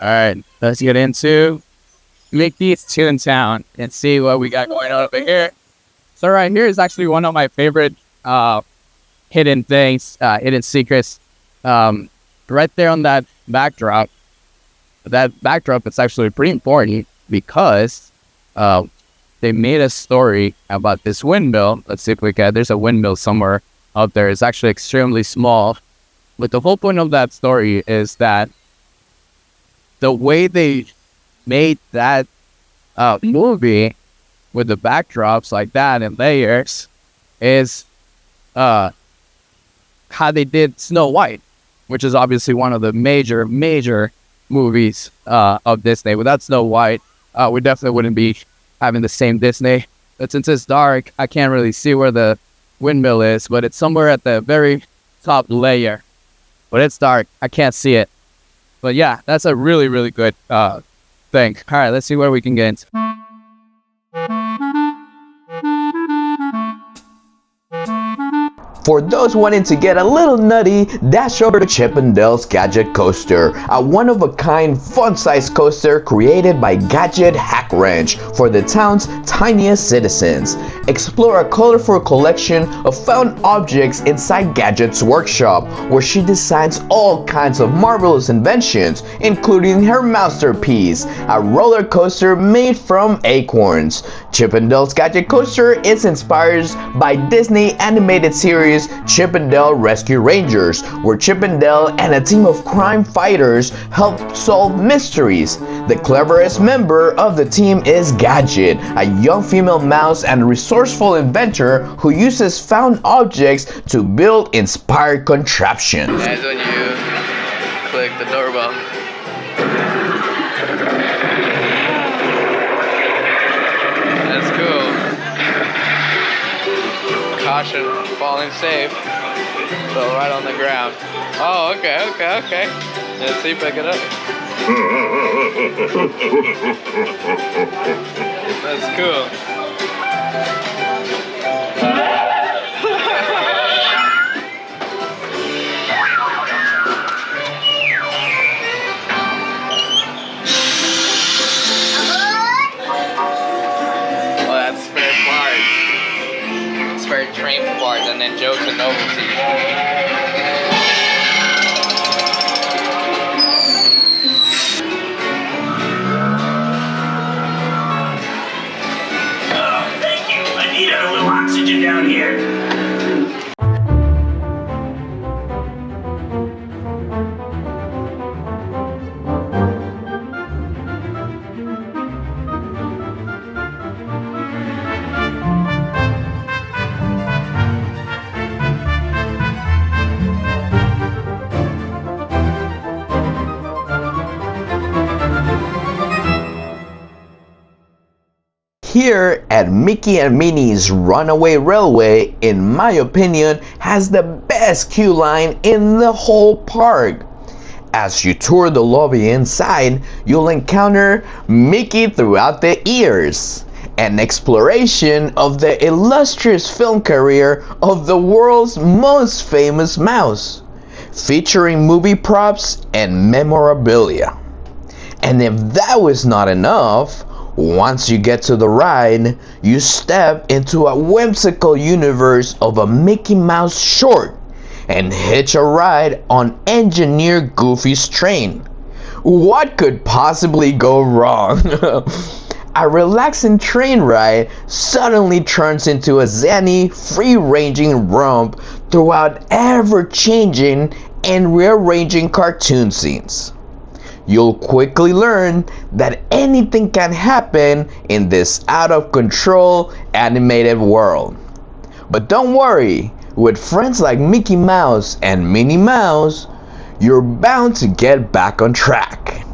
All right, let's get into Mickey's ToonTown and see what we got going on over here. So right here is actually one of my favorite hidden things, hidden secrets. Right there on that backdrop. That backdrop is actually pretty important because they made a story about this windmill. Let's see if we can. There's a windmill somewhere out there. It's actually extremely small. But the whole point of that story is that the way they made that movie with the backdrops like that and layers is how they did Snow White, which is obviously one of the major movies of Disney. Without Snow White, we definitely wouldn't be having the same Disney. But since it's dark, I can't really see where the windmill is, but it's somewhere at the very top layer. But it's dark. I can't see it. But yeah, that's a really good thing. All right, let's see where we can get into. For those wanting to get a little nutty, dash over to Chip 'n Dale's Gadget Coaster, a one-of-a-kind fun-sized coaster created by Gadget Hackwrench for the town's tiniest citizens. Explore a colorful collection of found objects inside Gadget's workshop, where she designs all kinds of marvelous inventions, including her mouse-terpiece, a roller coaster made from acorns. Chip 'n Dale's Gadget Coaster is inspired by Disney animated series Chip 'n Dale Rescue Rangers, where Chip 'n Dale and a team of crime fighters help solve mysteries. The cleverest member of the team is Gadget, a young female mouse and resourceful inventor who uses found objects to build inspired contraptions. That's when you click the doorbell. That's cool. Caution, falling safe. So right on the ground. Oh, okay. Let's see, pick it up. That's cool. Train part and then jokes and novelties. Oh, thank you. I needed a little oxygen down here. Here at Mickey and Minnie's Runaway Railway, in my opinion, has the best queue line in the whole park. As you tour the lobby inside, you'll encounter Mickey throughout the years, an exploration of the illustrious film career of the world's most famous mouse, featuring movie props and memorabilia. And if that was not enough, once you get to the ride, you step into a whimsical universe of a Mickey Mouse short and hitch a ride on engineer Goofy's train. What could possibly go wrong? A relaxing train ride suddenly turns into a zany, free-ranging romp throughout ever-changing and rearranging cartoon scenes. You'll quickly learn that anything can happen in this out-of-control animated world. But don't worry, with friends like Mickey Mouse and Minnie Mouse, you're bound to get back on track.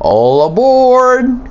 All aboard!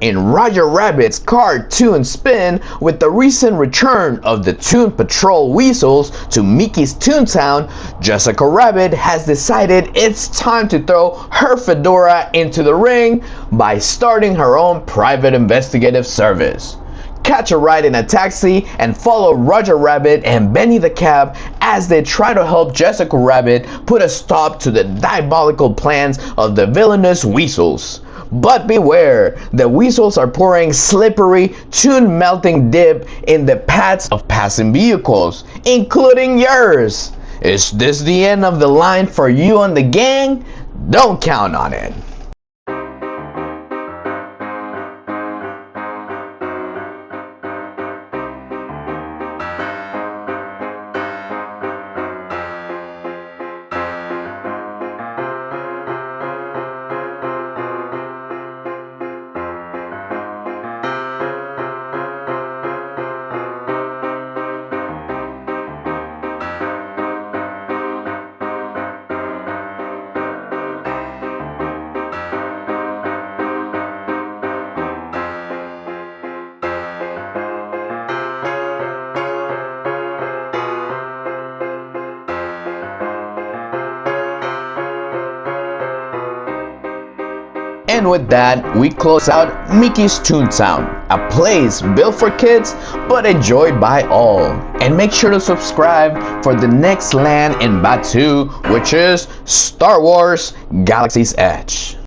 in Roger Rabbit's cartoon spin with the recent return of the Toon Patrol Weasels to Mickey's ToonTown, Jessica Rabbit has decided it's time to throw her fedora into the ring by starting her own private investigative service. Catch a ride in a taxi and follow Roger Rabbit and Benny the Cab as they try to help Jessica Rabbit put a stop to the diabolical plans of the villainous Weasels. But beware, the Weasels are pouring slippery, tune-melting dip in the paths of passing vehicles, including yours. Is this the end of the line for you and the gang? Don't count on it. And with that, we close out Mickey's ToonTown, a place built for kids but enjoyed by all. And make sure to subscribe for the next land in Batu, which is Star Wars Galaxy's Edge.